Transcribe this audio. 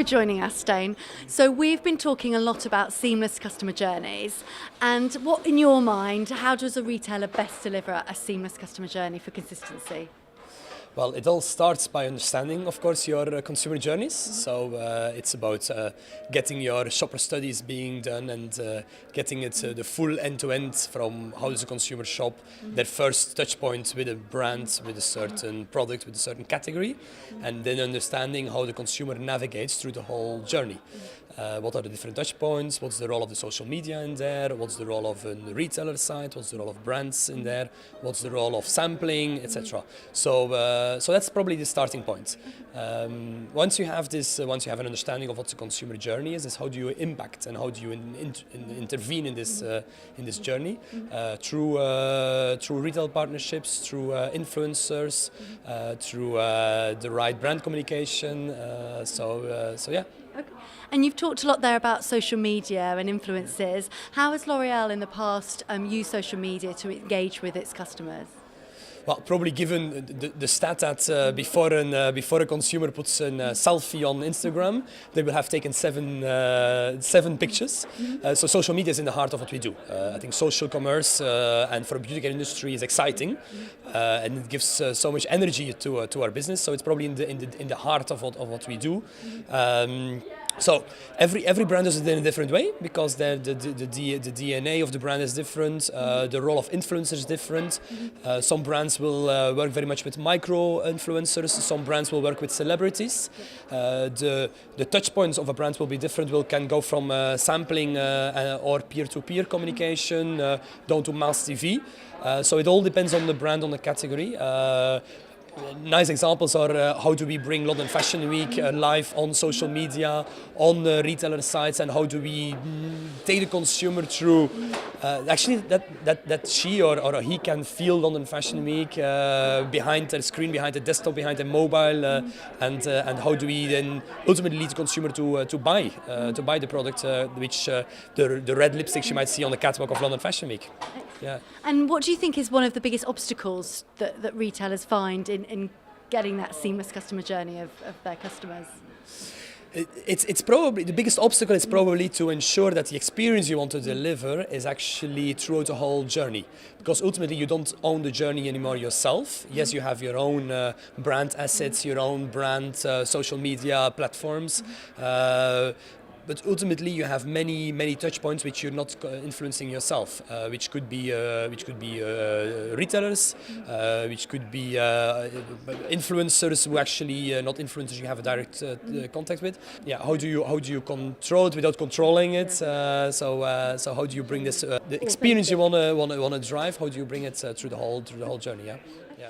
joining us, Stijn. So we've been talking a lot about seamless customer journeys, and what, in your mind, how does a retailer best deliver a seamless customer journey for consistency? Well, it all starts by understanding, of course, your consumer journeys. So it's about getting your shopper studies being done and getting it the full end-to-end from how does a consumer shop, their first touch point with a brand, with a certain product, with a certain category, and then understanding how the consumer navigates through the whole journey. What are the different touch points? What's the role of the social media in there? What's the role of a retailer site? What's the role of brands in there? What's the role of sampling, etc. So that's probably the starting point. Once you have this, once you have an understanding of what the consumer journey is how do you impact and how do you intervene in this journey through retail partnerships, through influencers, through the right brand communication. So yeah. Okay. And you've talked a lot there about social media and influencers. How has L'Oréal in the past used social media to engage with its customers? Well, probably given the stat that before a consumer puts a selfie on Instagram, they will have taken seven pictures. So social media is in the heart of what we do. I think social commerce and for a beauty care industry is exciting, and it gives so much energy to our business. So it's probably in the heart of what we do. So every brand does it in a different way because the DNA of the brand is different. The role of influencers is different. Some brands will work very much with micro influencers. Some brands will work with celebrities. The touch points of a brand will be different. Can go from sampling or peer-to-peer communication down to mass TV. So it all depends on the brand, on the category. Nice examples are how do we bring London Fashion Week live on social media, on retailer sites, and how do we take the consumer through actually that she or he can feel London Fashion Week behind their screen, behind the desktop, behind the mobile, and how do we then ultimately lead the consumer to buy the product, which the red lipstick she might see on the catwalk of London Fashion Week. Yeah. And what do you think is one of the biggest obstacles that retailers find in getting that seamless customer journey of their customers? It's probably the biggest obstacle is probably to ensure that the experience you want to deliver is actually throughout the whole journey, because ultimately you don't own the journey anymore yourself. Yes, you have your own brand assets, your own brand social media platforms. But ultimately, you have many touch points which you're not influencing yourself, which could be retailers, which could be influencers who actually not influencers you have a direct contact with. Yeah, how do you control it without controlling it? So how do you bring this the experience you wanna drive? How do you bring it through the whole journey? Yeah.